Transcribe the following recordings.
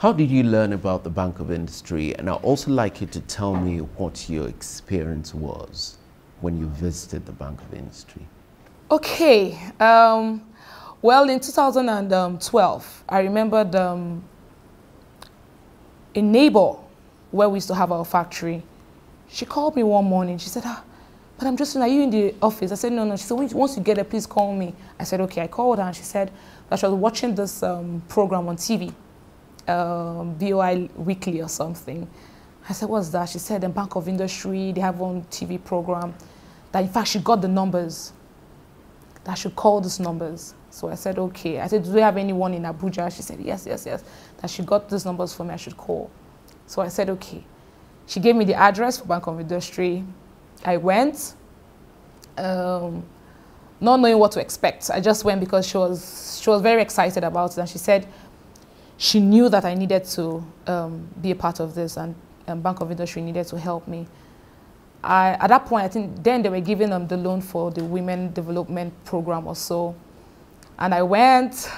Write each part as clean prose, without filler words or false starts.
How did you learn about the Bank of Industry? And I'd also like you to tell me what your experience was when you visited the Bank of Industry. Okay. Well, in 2012, I remembered a neighbor where we used to have our factory. She called me one morning. She said, but I'm just, are you in the office? I said, no. She said, once you get there, please call me. I said, okay. I called her and she said that she was watching this program on TV, BoI Weekly or something. I said, what's that? She said, the Bank of Industry, they have one TV program. That in fact, she got the numbers. That I should call these numbers. So I said, okay. I said, do they have anyone in Abuja? She said, yes. That she got these numbers for me, I should call. So I said, okay. She gave me the address for Bank of Industry. I went, not knowing what to expect. I just went because she was very excited about it. And she said she knew that I needed to be a part of this, and Bank of Industry needed to help me. At that point, I think then they were giving them the loan for the Women Development Program or so. And I went,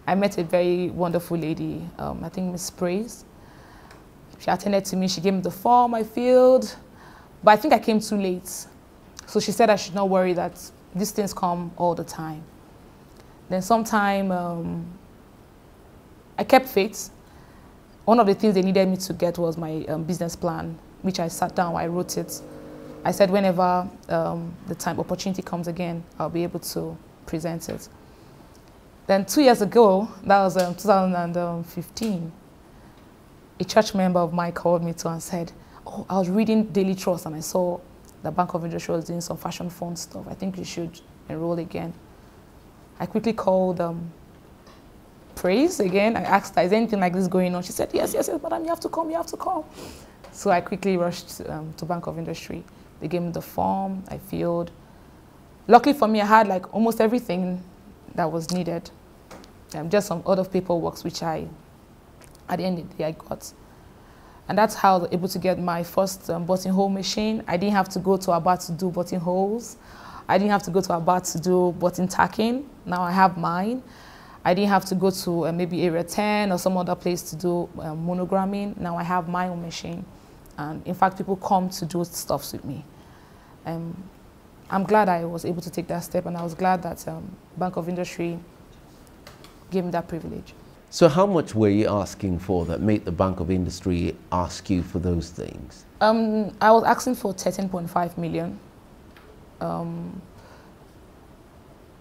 I met a very wonderful lady, I think Miss Praise. She attended to me, she gave me the form I filled, but I think I came too late. So she said I should not worry, that these things come all the time. Then sometime, I kept faith. One of the things they needed me to get was my business plan, which I sat down, I wrote it. I said whenever the opportunity comes again, I'll be able to present it. Then 2 years ago, that was 2015, a church member of mine called me and said, oh, I was reading Daily Trust and I saw the Bank of Industry was doing some fashion fund stuff. I think you should enroll again. I quickly called Praise again. I asked her, is anything like this going on? She said, yes, madam, you have to come. So I quickly rushed to Bank of Industry. They gave me the form, I filled. Luckily for me, I had like almost everything that was needed. Just some other paperwork, which at the end of the day, I got. And that's how I was able to get my first buttonhole machine. I didn't have to go to Aba to do buttonholes. I didn't have to go to Aba to do button tacking. Now I have mine. I didn't have to go to maybe Area 10 or some other place to do monogramming. Now I have my own machine. And in fact, people come to do stuff with me. I'm glad I was able to take that step, and I was glad that Bank of Industry gave me that privilege. So how much were you asking for that made the Bank of Industry ask you for those things? I was asking for 13.5 million.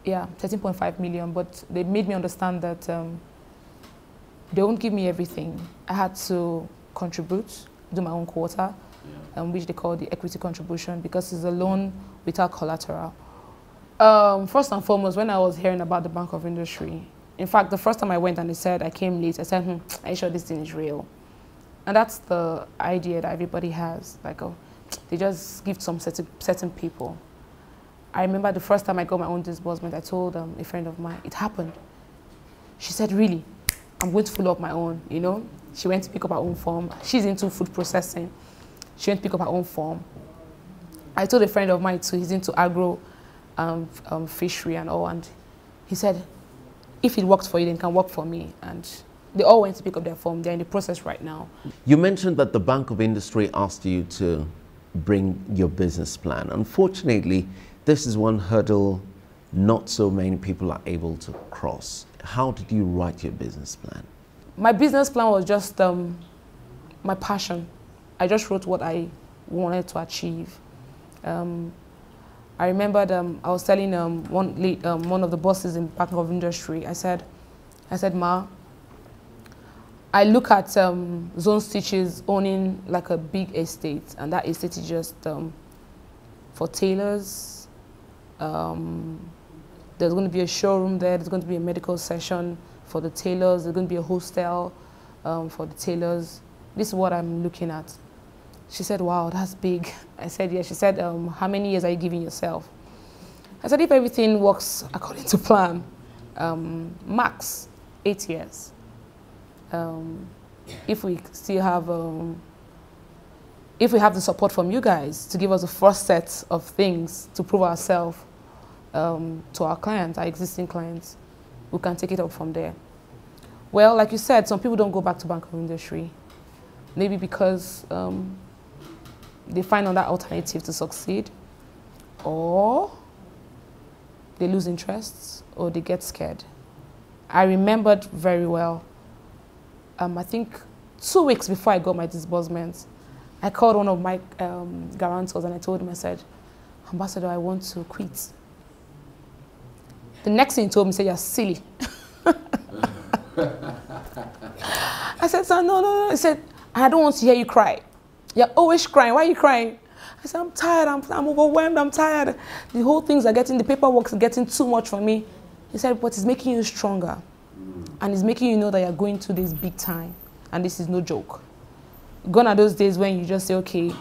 Yeah, 13.5 million, but they made me understand that they won't give me everything. I had to contribute, do my own quota, which they call the equity contribution, because it's a loan without collateral. First and foremost, when I was hearing about the Bank of Industry, in fact, the first time I went and they said I came late, I said, are you sure this thing is real? And that's the idea that everybody has, like, oh, they just give some certain people. I remember the first time I got my own disbursement, I told a friend of mine, it happened. She said, really? I'm going to follow up my own, you know? She went to pick up her own form. She's into food processing. She went to pick up her own form. I told a friend of mine too, he's into agro, fishery and all, and he said, if it works for you, then it can work for me. And they all went to pick up their form. They're in the process right now. You mentioned that the Bank of Industry asked you to bring your business plan. Unfortunately, this is one hurdle not so many people are able to cross. How did you write your business plan? My business plan was just my passion. I just wrote what I wanted to achieve. I remembered I was telling one of the bosses in Bank of Industry, I said, Ma, I look at Zowhn Stitches owning like a big estate, and that estate is just for tailors. There's going to be a showroom there, there's going to be a medical session for the tailors, there's going to be a hostel for the tailors. This is what I'm looking at. She said, wow, that's big. I said, yeah. She said, how many years are you giving yourself? I said, if everything works according to plan, max 8 years. If we still have, if we have the support from you guys to give us the first set of things to prove ourselves to our clients, our existing clients, we can take it up from there. Well, like you said, some people don't go back to banking industry. Maybe because they find another alternative to succeed, or they lose interests, or they get scared. I remembered very well, I think 2 weeks before I got my disbursement, I called one of my guarantors and I told him, I said, Ambassador, I want to quit. The next thing he told me, he said, you're silly. I said, sir, no. He said, I don't want to hear you cry. You're always crying. Why are you crying? I said, I'm tired. I'm overwhelmed. I'm tired. The whole things are getting, the paperwork is getting too much for me. He said, but it's making you stronger. And it's making you know that you're going through this big time. And this is no joke. Gone are those days when you just say, okay,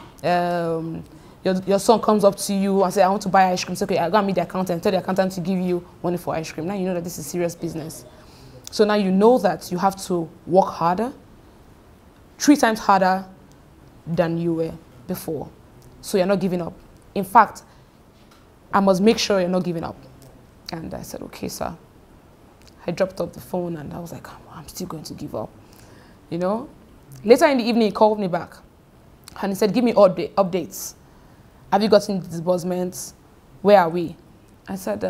your son comes up to you and says, I want to buy ice cream. Say, okay, I go and meet the accountant. Tell the accountant to give you money for ice cream. Now you know that this is serious business. So now you know that you have to work harder, 3 times harder than you were before. So you're not giving up. In fact, I must make sure you're not giving up. And I said, okay, sir. I dropped off the phone and I was like, I'm still going to give up. You know? Later in the evening, he called me back. And he said, give me updates. Have you gotten the disbursements? Where are we? I said,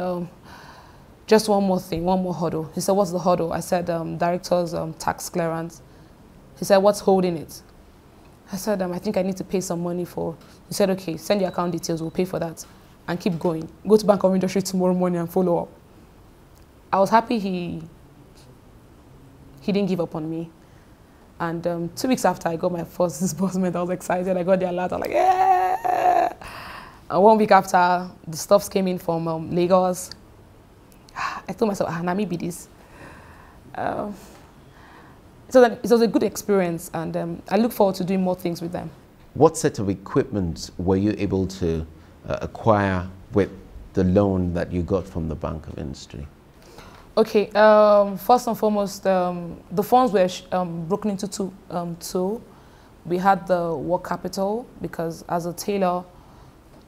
just one more thing, one more hurdle. He said, what's the hurdle? I said, director's tax clearance. He said, what's holding it? I said, I think I need to pay some money for. He said, okay, send your account details, we'll pay for that. And keep going. Go to Bank of Industry tomorrow morning and follow up. I was happy he didn't give up on me. And 2 weeks after I got my first disbursement, I was excited. I got the alert. I was like, yeah! And 1 week after, the stuffs came in from Lagos. I told myself, now maybe this. So it was a good experience, and I look forward to doing more things with them. What set of equipment were you able to acquire with the loan that you got from the Bank of Industry? Okay, first and foremost, the funds were broken into two. We had the work capital, because as a tailor,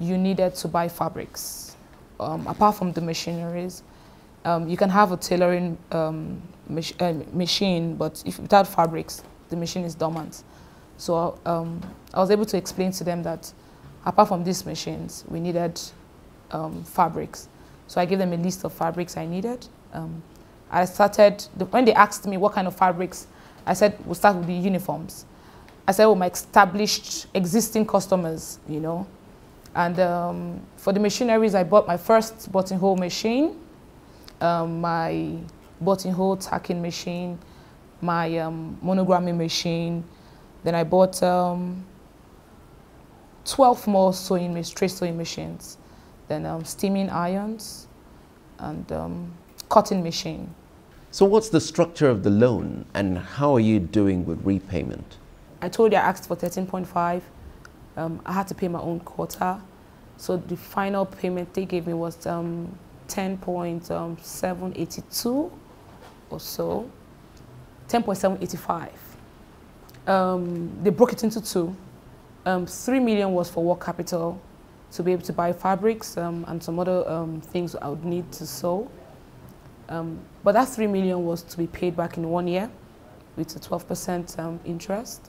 you needed to buy fabrics. Apart from the machineries, you can have a tailoring machine, but without fabrics, the machine is dormant. So I was able to explain to them that apart from these machines, we needed fabrics. So I gave them a list of fabrics I needed. I started, when they asked me what kind of fabrics, I said, we'll start with the uniforms. I said, well, my established existing customers, you know. And for the machineries, I bought my first buttonhole machine, my buttonhole tacking machine, my monogramming machine. Then I bought 12 more straight sewing machines. Then steaming irons and cutting machine. So what's the structure of the loan and how are you doing with repayment? I told you I asked for 13.5. I had to pay my own quota. So the final payment they gave me was 10.782 or so, 10.785. They broke it into two. 3 million was for work capital to be able to buy fabrics and some other things I would need to sew. But that 3 million was to be paid back in 1 year with a 12% interest.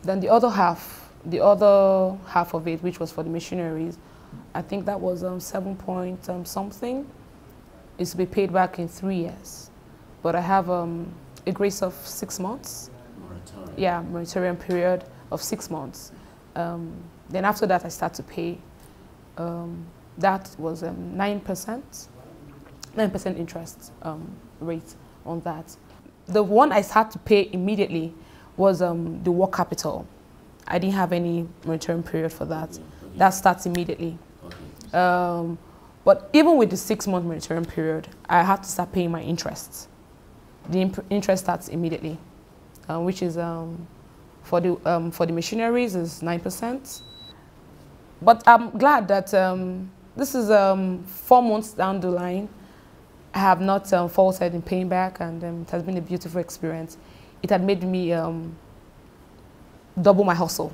Then the other half of it, which was for the machineries, I think that was 7 point something, is to be paid back in 3 years. But I have a grace of 6 months. Moratorium. Yeah, moratorium period of 6 months. Then after that, I start to pay. That was 9% interest rate on that. The one I started to pay immediately was the work capital. I didn't have any moratorium period for that. Okay. That starts immediately. Okay. But even with the 6-month moratorium period, I had to start paying my interest. The interest starts immediately, which is for the machineries is 9%. But I'm glad that this is 4 months down the line. I have not faltered in paying back, and it has been a beautiful experience. It had made me double my hustle.